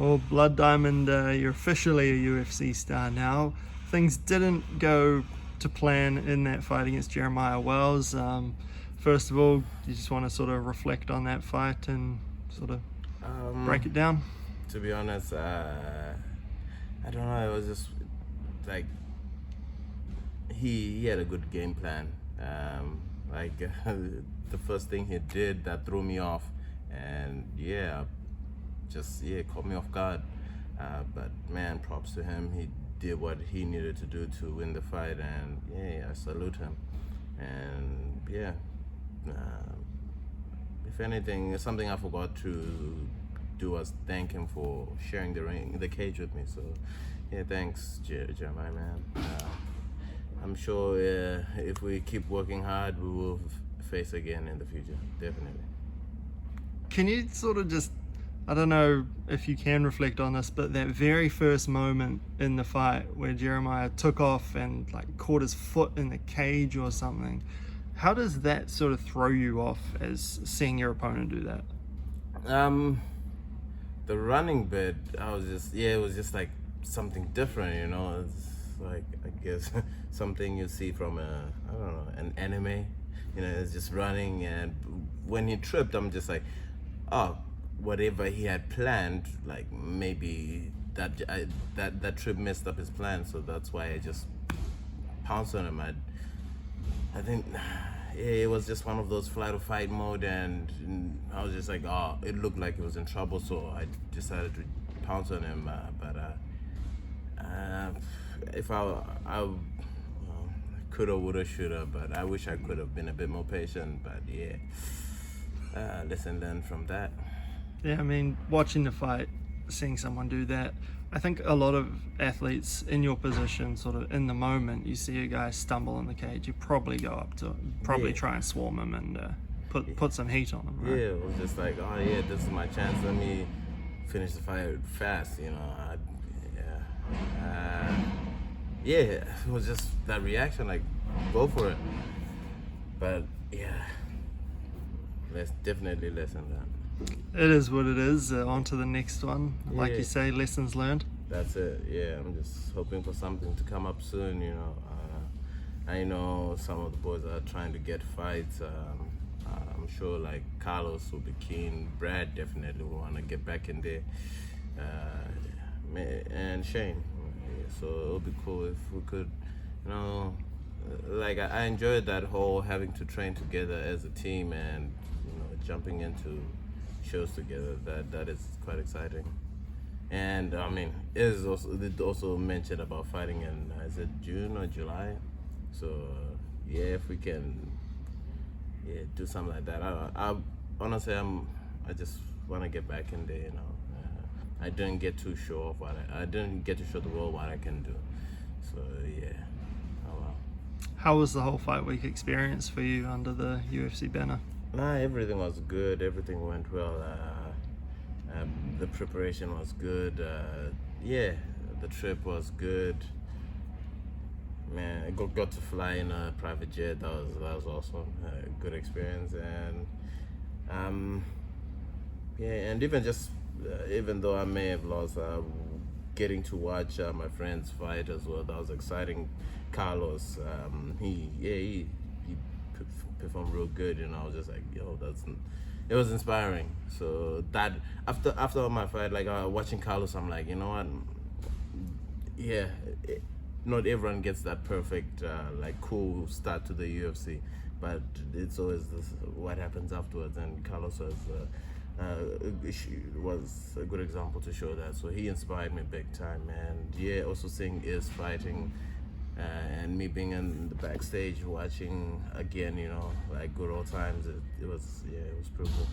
Well, Blood Diamond, you're officially a UFC star now. Things didn't go to plan in that fight against Jeremiah Wells. First of all, you just want to sort of reflect on that fight and sort of break it down? To be honest, I don't know. It was just like he had a good game plan. The first thing he did that threw me off, and caught me off guard. But man, props to him. He did what he needed to do to win the fight, and I salute him. And if anything, something I forgot to do was thank him for sharing the cage with me. So thanks, Jeremiah, man. I'm sure if we keep working hard, we will face again in the future, definitely. Can you sort of just, I don't know if you can reflect on this, but that very first moment in the fight where Jeremiah took off and like caught his foot in the cage or something, how does that sort of throw you off as seeing your opponent do that? The running bit, it was just like something different, you know. It's like, I guess something you see from an anime, you know. It's just running, and when he tripped, I'm just like, oh, whatever he had planned, like maybe that trip messed up his plan, so that's why I just pounced on him. I think it was just one of those flight or fight mode, and I was just like, oh, it looked like he was in trouble, so I decided to pounce on him. If I coulda, woulda, shoulda, but I wish I could have been a bit more patient. But lesson learned from that. Yeah, I mean, watching the fight, seeing someone do that, I think a lot of athletes in your position, sort of in the moment, you see a guy stumble in the cage, you probably go up to him, probably try and swarm him and put some heat on him, right? Yeah, it was just like, oh yeah, this is my chance, let me finish the fight fast, you know. It was just that reaction, like, go for it. But let's definitely lesson learned. It is what it is. On to the next one. Like you say, lessons learned. That's it. I'm just hoping for something to come up soon, you know. I know some of the boys are trying to get fights. I'm sure like Carlos will be keen. Brad definitely will want to get back in there. And Shane. So it would be cool if we could, you know, like I enjoyed that whole having to train together as a team, and you know, jumping into shows together. That is quite exciting. And I mean, it also mentioned about fighting in is it June or July? So if we can do something like that. I honestly I just want to get back in there, you know. I didn't get to show off I didn't get to show the world what I can do. So oh well. How was the whole fight week experience for you under the UFC banner? Everything was good. Everything went well. The preparation was good. The trip was good. Man, I got to fly in a private jet. That was awesome. Good experience. And and even though I may have lost, getting to watch my friends fight as well, that was exciting. Carlos, he performed real good, you know. I was just like, yo, it was inspiring. So that after my fight, like watching Carlos, I'm like, you know what? Not everyone gets that perfect, cool start to the UFC, but it's always what happens afterwards. And Carlos was a good example to show that. So he inspired me big time, and also seeing Is fighting. And me being in the backstage watching again, you know, like good old times. It was pretty cool.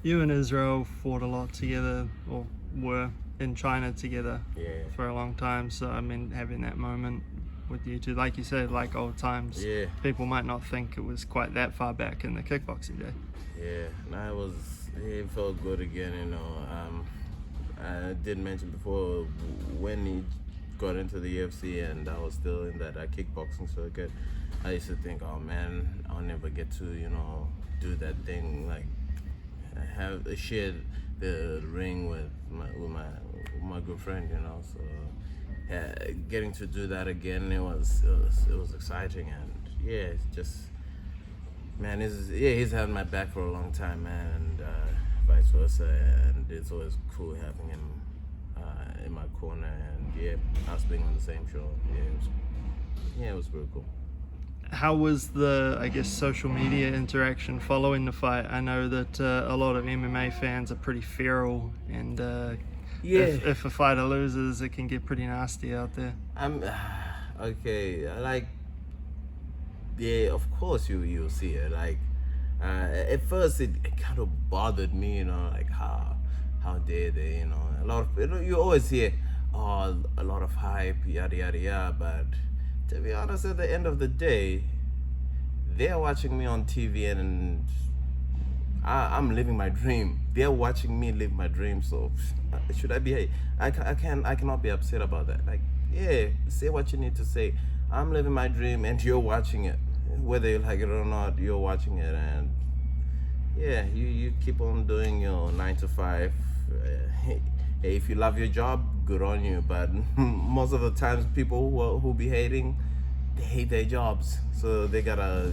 You and Israel fought a lot together, or were in China together for a long time. So I mean, having that moment with you two, like you said, like old times. People might not think it was quite that far back in the kickboxing day. It felt good again, you know. I did mention before when he got into the UFC and I was still in that kickboxing circuit, I used to think, oh man, I'll never get to, you know, do that thing, like share the ring with good friend, you know. So getting to do that again, it was exciting, and yeah, it's just, man, he's had my back for a long time, man, and vice versa, and it's always cool having him in my corner, and yeah, us being on the same show, it was pretty cool. How was the, I guess, social media interaction following the fight? I know that a lot of MMA fans are pretty feral, and if a fighter loses, it can get pretty nasty out there. Okay, like, yeah, of course you'll see it. Like, at first it kind of bothered me, you know, like how dare they, you know, a lot of, you always hear, oh, a lot of hype, yada yada yada, but to be honest, at the end of the day, they're watching me on TV, and I'm living my dream. They're watching me live my dream. So should I be? I cannot be upset about that. Like, yeah, say what you need to say. I'm living my dream, and you're watching it, whether you like it or not. You're watching it, and yeah, you keep on doing your 9 to 5. Hey, if you love your job, good on you. But most of the times, people who be hating, they hate their jobs, so they gotta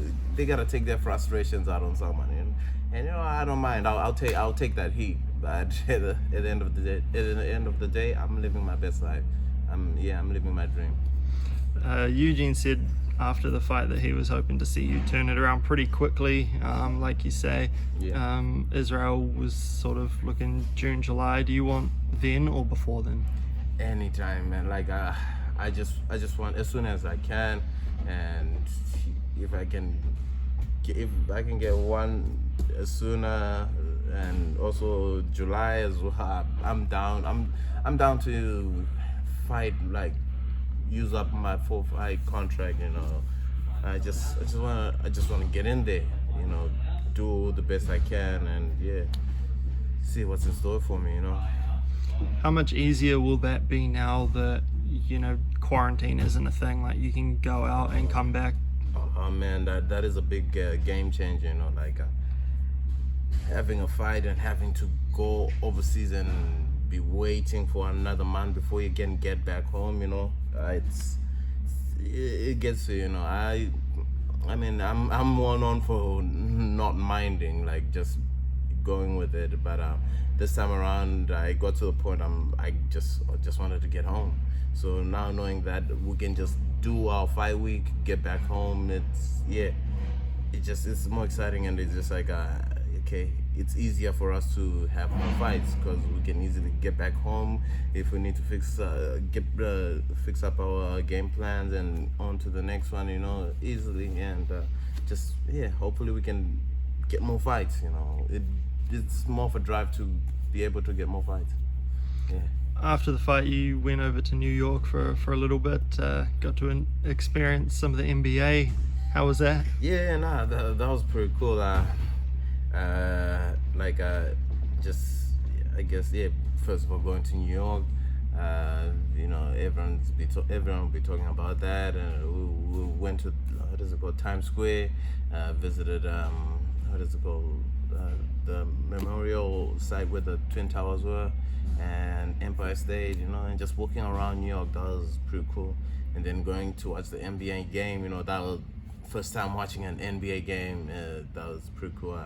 take their frustrations out on someone. And you know, I don't mind. I'll take that heat. But at the end of the day, I'm living my best life. I'm living my dream. Eugene said after the fight that he was hoping to see you turn it around pretty quickly, like you say. Yeah. Israel was sort of looking June, July. Do you want then or before then? Anytime, man. Like, I just want as soon as I can, and if I can get one sooner, and also July as well, I'm down. I'm down to fight, like, use up my 4-fight contract, you know. I just want to get in there, you know, do the best I can, and yeah, see what's in store for me, you know. How much easier will that be now that, you know, quarantine isn't a thing? Like, you can go out and come back. Oh man, that is a big game changer, you know. Like, having a fight and having to go overseas and be waiting for another month before you can get back home, you know. It gets to, you know. I mean, I'm one on for not minding, like, just going with it, but this time around I got to the point I just wanted to get home. So now, knowing that we can just do our fight week, get back home, it's more exciting, and it's just like, okay, it's easier for us to have more fights because we can easily get back home if we need to fix up our game plans and on to the next one, you know, easily, and hopefully we can get more fights, you know. It's more of a drive to be able to get more fights. Yeah. After the fight, you went over to New York for a little bit, got to experience some of the NBA. How was that? Yeah, nah, that was pretty cool. I guess, yeah, first of all, going to New York, you know, everyone will be talking about that, and we went to, Times Square, visited, the memorial site where the Twin Towers were, and Empire State, you know, and just walking around New York, that was pretty cool. And then going to watch the NBA game, you know, that was first time watching an NBA game, that was pretty cool.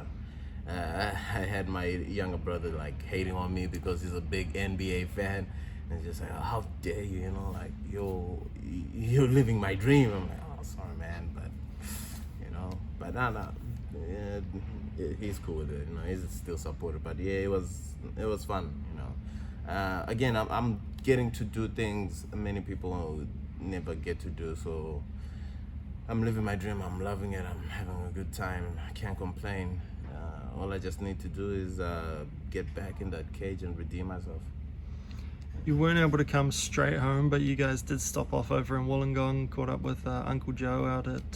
I had my younger brother, like, hating on me because he's a big NBA fan, and just like, oh, how dare you, you know, like, you're living my dream. I'm like, oh, sorry, man, but, you know, but he's cool with it, you know, he's still supportive, but yeah, it was fun, you know. Again, I'm getting to do things many people never get to do, so I'm living my dream. I'm loving it. I'm having a good time. I can't complain. All I just need to do is get back in that cage and redeem myself. You weren't able to come straight home, but you guys did stop off over in Wollongong, caught up with Uncle Joe out at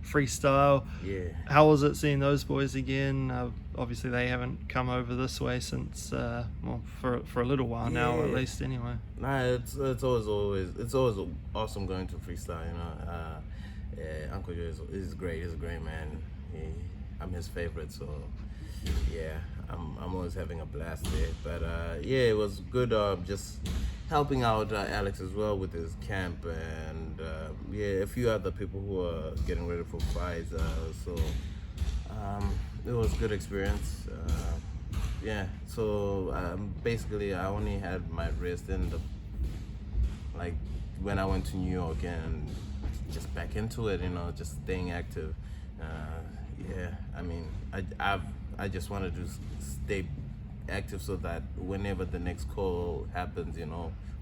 Freestyle. Yeah. How was it seeing those boys again? Obviously, they haven't come over this way since, for a little while now, at least, anyway. Nah, it's always awesome going to Freestyle, you know. Uncle Joe is great. He's a great man. I'm his favorite, so yeah, I'm always having a blast there. But yeah, it was good. Just helping out Alex as well with his camp, and yeah, a few other people who are getting ready for fights. So it was a good experience. Yeah, so basically I only had my rest in the like when I went to New York and just back into it, just staying active. Yeah, I mean, I just wanted to stay active so that whenever the next call happens,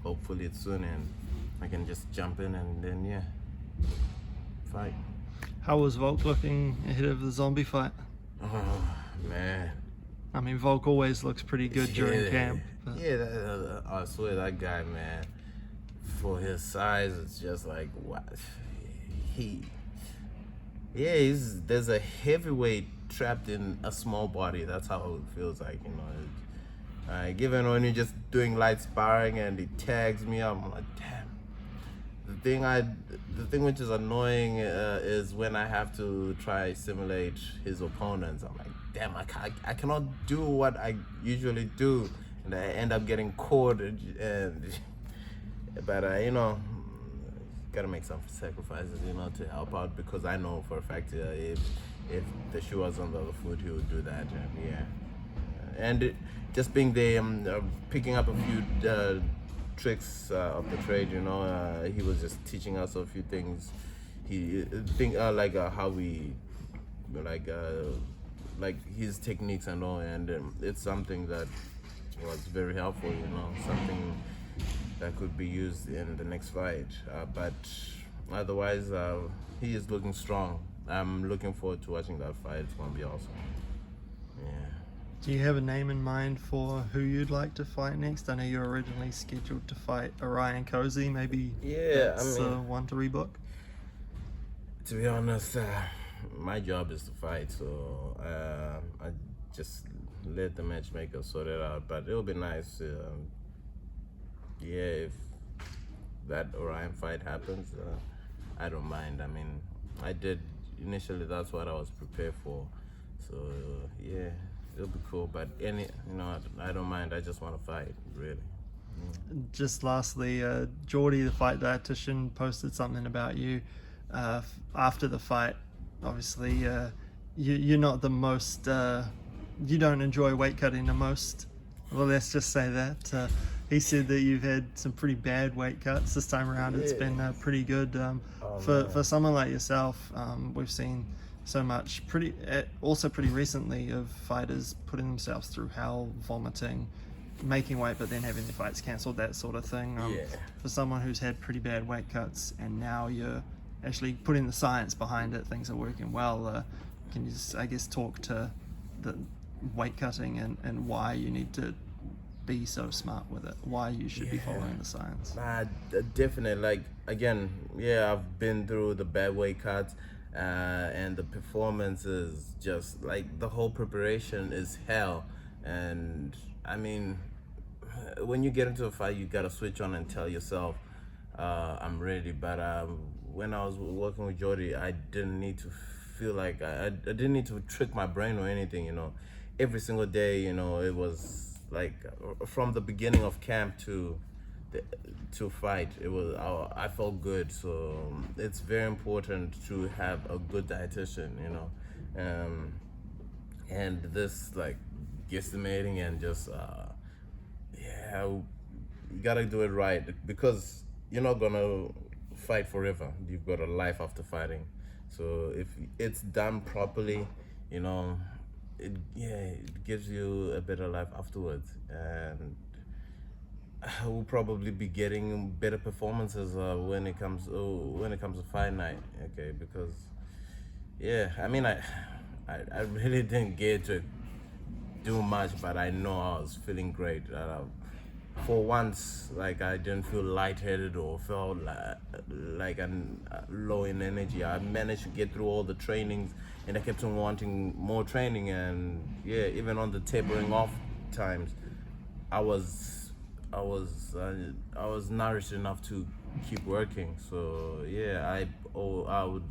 hopefully it's soon, and I can just jump in and then fight. How was Volk looking ahead of the zombie fight? Oh man. I mean, Volk always looks pretty good during camp. But... Yeah, I swear that guy, man, for his size, it's just like what there's a heavyweight trapped in a small body. That's how it feels like, given when you're just doing light sparring and he tags me, I'm like, damn. The thing which is annoying is when I have to try simulate his opponents. I'm like, damn, I cannot do what I usually do, and I end up getting caught. But gotta make some sacrifices, to help out, because I know for a fact if the shoe was on the other foot, he would do that. And just being there, picking up a few tricks of the trade, he was just teaching us a few things. How we like his techniques and all, and it's something that was very helpful, something that could be used in the next fight. But otherwise, he is looking strong. I'm looking forward to watching that fight. It's gonna be awesome. Yeah. Do you have a name in mind for who you'd like to fight next? I know you were originally scheduled to fight Orion Cozy. Maybe that's one to rebook. To be honest, my job is to fight, so I just let the matchmaker sort it out. But it'll be nice. If that Orion fight happens, I don't mind. I mean, I did initially. That's what I was prepared for. So yeah, it'll be cool. But I don't mind. I just want to fight, really. Just lastly, Geordie, the fight dietitian, posted something about you after the fight. Obviously, you're not the most. You don't enjoy weight cutting the most. Well, let's just say that. He said that you've had some pretty bad weight cuts this time around. It's been pretty good for someone like yourself. We've seen so much also pretty recently of fighters putting themselves through hell, vomiting, making weight, but then having their fights cancelled, that sort of thing. For someone who's had pretty bad weight cuts and now you're actually putting the science behind it, things are working well. Can you just, I guess, talk to the weight cutting and why you need to be so smart with it, why you should be following the science? Definitely. Like, again, I've been through the bad weight cuts, and the performance is just like, the whole preparation is hell. And I mean, when you get into a fight, you gotta switch on and tell yourself, I'm ready. But when I was working with Jody, I didn't need to feel like I didn't need to trick my brain or anything. Every single day, it was like from the beginning of camp to fight, I felt good. So it's very important to have a good dietitian, and this like guesstimating and just you gotta do it right, because you're not gonna fight forever. You've got a life after fighting. So if it's done properly, it gives you a better life afterwards, and we'll probably be getting better performances when it comes to fight night. Okay, because I mean, I really didn't get to do much, but I know I was feeling great. For once, like, I didn't feel lightheaded or felt like I'm low in energy. I managed to get through all the trainings, and I kept on wanting more training. And even on the tapering off times, I was nourished enough to keep working. So I would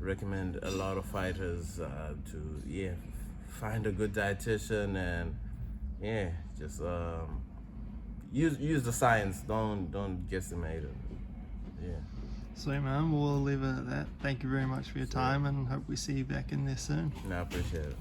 recommend a lot of fighters to find a good dietitian and just use the science. Don't guesstimate it. Yeah. Sweet, man. We'll leave it at that. Thank you very much for your time, and hope we see you back in there soon. No, I appreciate it.